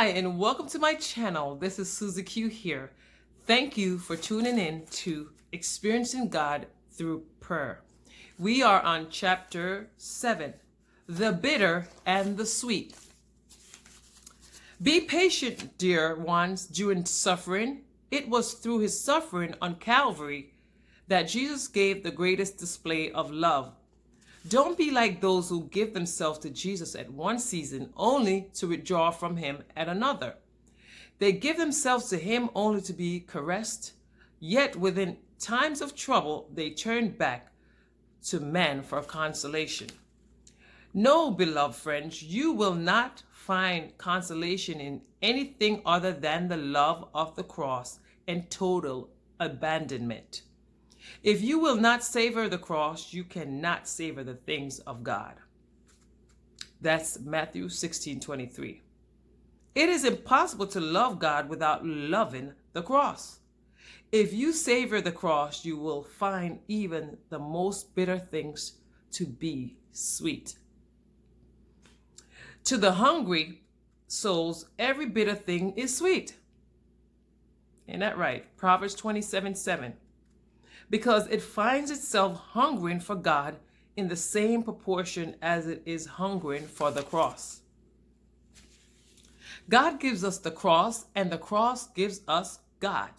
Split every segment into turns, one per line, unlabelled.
Hi, and welcome to my channel. This is Susie Q here. Thank you for tuning in to Experiencing God Through Prayer. We are on chapter 7, the bitter and the sweet. Be patient, dear ones, during suffering. It was through his suffering on Calvary that Jesus gave the greatest display of love. Don't be like those who give themselves to Jesus at one season only to withdraw from him at another. They give themselves to him only to be caressed, yet within times of trouble they turn back to man for consolation. No, beloved friends, you will not find consolation in anything other than the love of the cross and total abandonment. If you will not savor the cross, you cannot savor the things of God. That's Matthew 16:23. It is impossible to love God without loving the cross. If you savor the cross, you will find even the most bitter things to be sweet. To the hungry souls, every bitter thing is sweet. Ain't that right? Proverbs 27:7. Because it finds itself hungering for God in the same proportion as it is hungering for the cross. God gives us the cross, and the cross gives us God.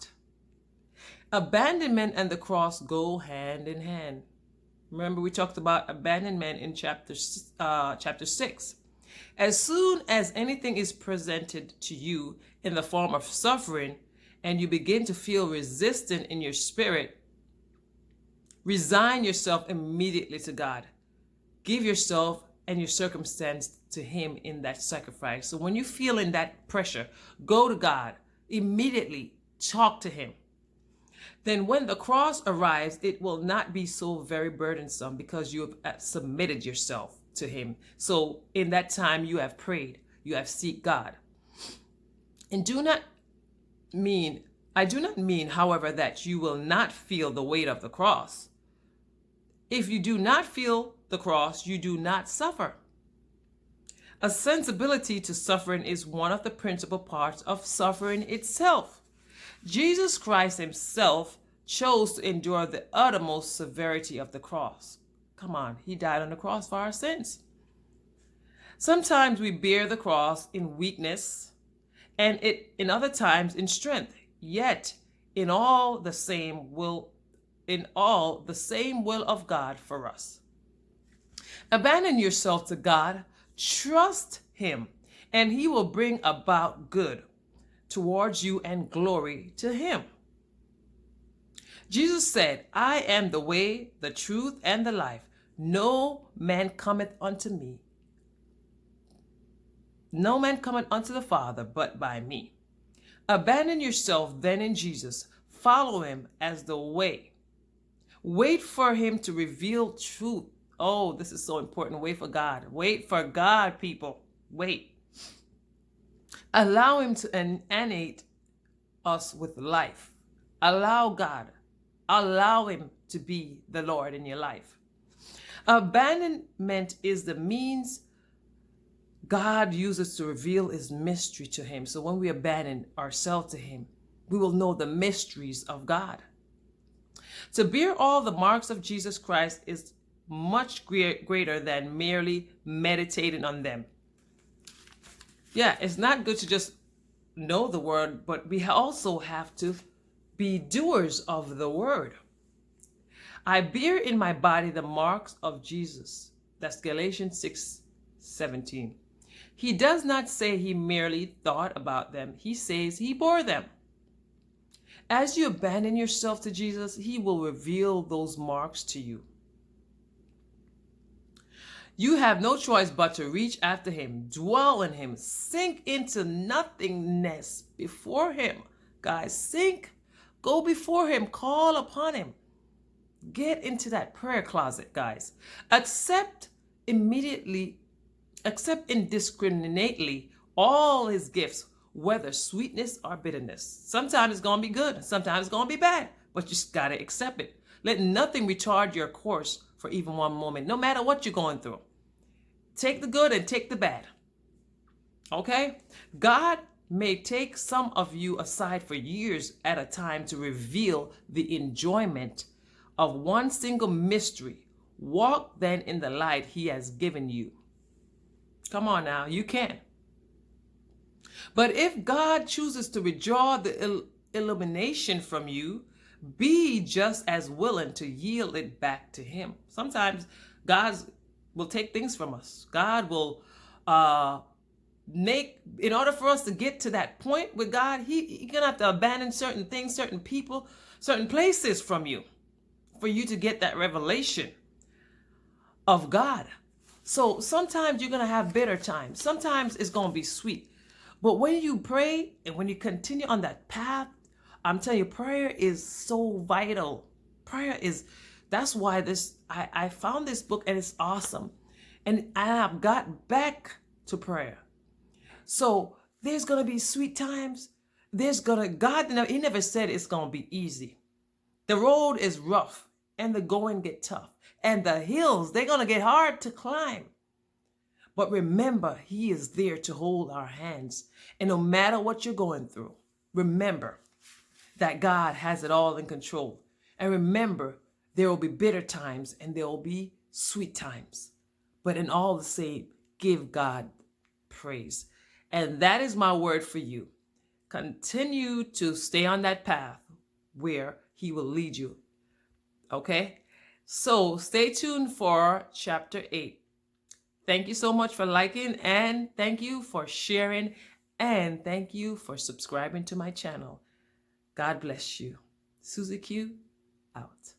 Abandonment and the cross go hand in hand. Remember, we talked about abandonment in chapter 6. As soon as anything is presented to you in the form of suffering, and you begin to feel resistant in your spirit, resign yourself immediately to God. Give yourself and your circumstance to him in that sacrifice. So when you feel in that pressure, go to God. Immediately talk to him. Then when the cross arrives, it will not be so very burdensome because you have submitted yourself to him. So in that time you have prayed, you have seeked God. And I do not mean, however, that you will not feel the weight of the cross. If you do not feel the cross, you do not suffer. A sensibility to suffering is one of the principal parts of suffering itself. Jesus Christ himself chose to endure the uttermost severity of the cross. Come on, he died on the cross for our sins. Sometimes we bear the cross in weakness, and in other times in strength, yet in all the same will of God for us. Abandon yourself to God, trust him, and he will bring about good towards you and glory to him. Jesus said, I am the way, the truth, and the life. No man cometh unto the Father but by me. Abandon yourself then in Jesus. Follow him as the way. Wait for him to reveal truth. Oh, this is so important. Wait for God. Wait for God, people. Wait. Allow him to animate us with life. Allow God. Allow him to be the Lord in your life. Abandonment is the means God uses to reveal his mystery to him. So when we abandon ourselves to him, we will know the mysteries of God. To bear all the marks of Jesus Christ is much greater than merely meditating on them. Yeah, it's not good to just know the word, but we also have to be doers of the word. I bear in my body the marks of Jesus. That's Galatians 6:17. He does not say he merely thought about them. He says he bore them. As you abandon yourself to Jesus, he will reveal those marks to you. You have no choice but to reach after him, dwell in him, sink into nothingness before him. Guys, sink, go before him, call upon him. Get into that prayer closet, guys. Accept indiscriminately all his gifts, whether sweetness or bitterness. Sometimes it's going to be good, sometimes it's going to be bad, but you just got to accept it. Let nothing retard your course for even one moment, no matter what you're going through. Take the good and take the bad. Okay? God may take some of you aside for years at a time to reveal the enjoyment of one single mystery. Walk then in the light he has given you. Come on now, you can. But if God chooses to withdraw the illumination from you, be just as willing to yield it back to him. Sometimes God will take things from us. God will in order for us to get to that point with God, He's gonna have to abandon certain things, certain people, certain places from you for you to get that revelation of God. So sometimes you're gonna have bitter times. Sometimes it's gonna be sweet. But when you pray and when you continue on that path, I'm telling you, prayer is so vital. That's why I found this book and it's awesome. And I have got back to prayer. So there's going to be sweet times. God, he never said it's going to be easy. The road is rough and the going get tough. And the hills, they're going to get hard to climb. But remember, he is there to hold our hands. And no matter what you're going through, remember that God has it all in control. And remember, there will be bitter times and there will be sweet times. But in all the same, give God praise. And that is my word for you. Continue to stay on that path where he will lead you. Okay? So stay tuned for chapter 8. Thank you so much for liking, and thank you for sharing, and thank you for subscribing to my channel. God bless you. Susie Q, out.